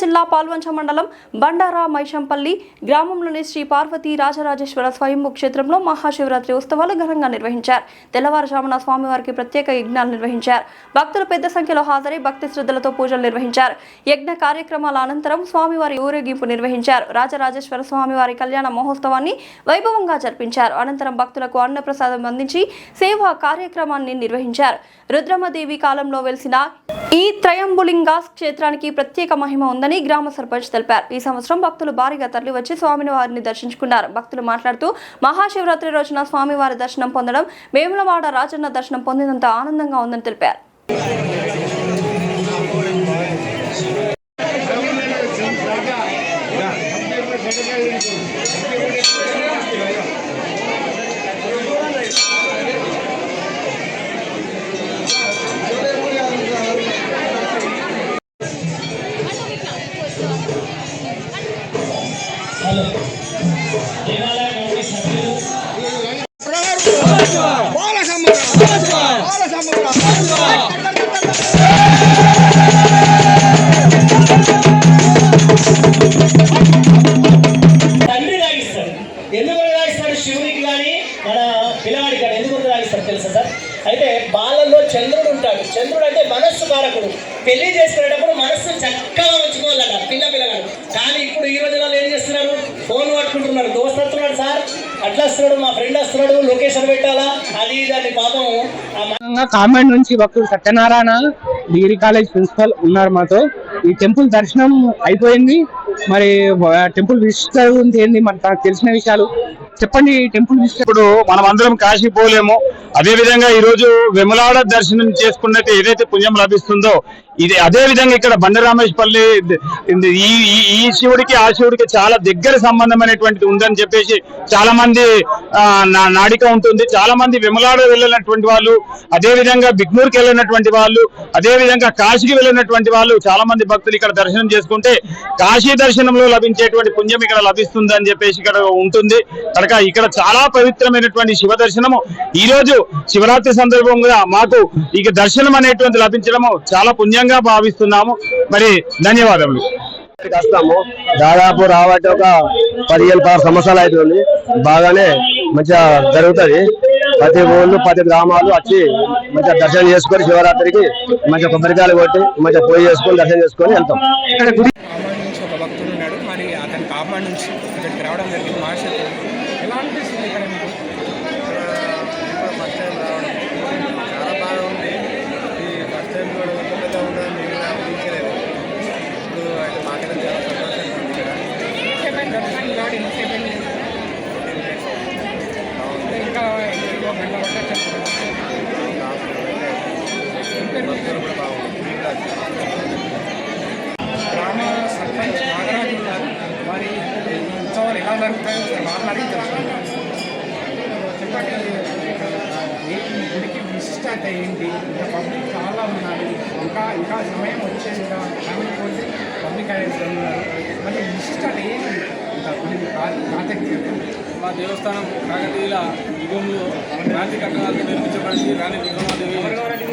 జిల్లా పాల్వంచ మండలం బండారా మైషంపల్లి గ్రామంలోని శ్రీ పార్వతీ రాజరాజేశ్వర స్వయంభూ క్షేత్రంలో మహాశివరాత్రి ఉత్సవాలు ఘనంగా నిర్వహించారు. తెల్లవారుజామున స్వామివారికి ప్రత్యేక యజ్ఞాలు నిర్వహించారు. భక్తులు పెద్ద సంఖ్యలో హాజరై భక్తి శ్రద్ధలతో పూజలు నిర్వహించారు. యజ్ఞ కార్యక్రమాల అనంతరం స్వామివారి ఊరేగింపు నిర్వహించారు. రాజరాజేశ్వర స్వామివారి కళ్యాణ మహోత్సవాన్ని వైభవంగా జరిపించారు. అనంతరం భక్తులకు అన్నప్రసాదం అందించి సేవా కార్యక్రమాన్ని నిర్వహించారు. రుద్రమదేవి కాలంలో వెలిసిన ఈ త్రయంబులింగ క్షేత్రానికి ప్రత్యేక మహిమ ఉందని గ్రామ సర్పంచ్ తెలిపారు. ఈ సంవత్సరం భక్తులు భారీగా తరలివచ్చి స్వామివారిని దర్శించుకున్నారు. భక్తులు మాట్లాడుతూ మహాశివరాత్రి రోజున స్వామివారి దర్శనం పొందడం వేములవాడ రాజన్న దర్శనం పొందినంత ఆనందంగా ఉందని తెలిపారు. శివునికి కానీ మన పిల్లవాడికి కానీ ఎందుకు రాగిస్తారు తెలుసా సార్? అయితే బాలల్లో చంద్రుడు ఉంటాడు. చంద్రుడు అంటే మనస్సు కారకుడు. పెళ్లి చేసుకునేటప్పుడు మనస్సు చక్కగా ఉంచుకోవాలట పిల్లగాడు. కానీ ఇప్పుడు ఈ రోజులలో ఏం చేస్తున్నారు? ఫోన్ పట్టుకుంటున్నారు. దోస్త్ వస్తున్నాడు సార్, అట్లా వస్తున్నాడు, మా ఫ్రెండ్ వస్తున్నాడు, లొకేషన్ పెట్టాలా, అది దాన్ని పాపం. కామెంట్ నుంచి భక్తుడు సత్యనారాయణ డిగ్రీ కాలేజ్ ప్రిన్సిపల్ ఉన్నారు మాతో. ఈ టెంపుల్ దర్శనం అయిపోయింది. మరి టెంపుల్ విజిటర్ గురించి ఏంది మరి తనకు తెలిసిన విషయాలు చెప్పండి. టెంపుల్ ఇప్పుడు మనం అందరం కాశీ పోలేము. అదే విధంగా ఈ రోజు వెములాడ దర్శనం చేసుకున్నట్టు ఏదైతే పుణ్యం లభిస్తుందో ఇది అదే విధంగా ఇక్కడ బండరామేశ్వపల్లి ఈ శివుడికి ఆ శివుడికి చాలా దగ్గర సంబంధమైనటువంటిది ఉందని చెప్పేసి చాలా మంది నాడిక ఉంటుంది. చాలా మంది వెములాడ వెళ్ళినటువంటి వాళ్ళు, అదే విధంగా బిగ్నూర్కి వెళ్ళినటువంటి వాళ్ళు, అదే విధంగా కాశీకి వెళ్ళినటువంటి వాళ్ళు చాలా మంది భక్తులు ఇక్కడ దర్శనం చేసుకుంటే కాశీ దర్శనంలో లభించేటువంటి పుణ్యం ఇక్కడ లభిస్తుంది అని చెప్పేసి ఇక్కడ ఉంటుంది. కనుక ఇక్కడ చాలా పవిత్రమైనటువంటి శివ దర్శనము ఈ రోజు శివరాత్రి సందర్భంగా మాకు ఇక దర్శనం అనేటువంటి లభించడము చాలా పుణ్యంగా భావిస్తున్నాము. మరి ధన్యవాదములు. వస్తాము దాదాపు రాబట్టి ఒక 15-16 సంవత్సరాలు అవుతుంది. బాగానే మంచిగా జరుగుతుంది. ప్రతి ఊళ్ళు ప్రతి గ్రామాలు వచ్చి మంచిగా దర్శనం చేసుకొని శివరాత్రికి మంచిగా కొబ్బరికాయలు కొట్టి మంచిగా పోయి చేసుకొని దర్శనం చేసుకొని వెళ్తాం. ఒక భక్తుడు ఉన్నాడు. మరి అతని కామాండ్ నుంచి ఇక్కడికి రావడం జరిగింది. మహాశివరాత్రి ఎలా అనిపిస్తుంది ఇక్కడ మీకు? ఫస్ట్ టైం రావడం చాలా బాగా ఉంది. ఈ ఫస్ట్ టైం కూడా ఉంటుందా ఉండదని నేను కూడా ఊహించలేదు. ఇప్పుడు అయితే మాకైతే చాలా సంతోషంగా ఉంది ఇక్కడ. ఇంకా గంట భక్తులు కూడా బాగుంది. గ్రామ సర్పంచ్ నాగరాజు ఉన్నారు. మరి ఈ ఉత్సవాలు ఎలా జరుగుతాయో మాట్లాడి తెలుసుకుంటారు. చెప్పండి, గుడికి విశిష్టత ఏంటి? ఇంకా పబ్లిక్ చాలా ఉన్నారు. ఇంకా సమయం వచ్చేది. ఇంకా ఫ్యామిలీ పోతే పబ్లిక్ అనేది ఉన్నారు. మరి విశిష్టత ఏంటి? ఇంకా గుడి ప్రాజెక్ట్ మా దేవస్థానం కాకతీయుల యుగంలో క్రాంతి కట్టడాలతో నిర్మించబడింది. రాణి దుర్గామాదేవి నిర్మించబడినటువంటి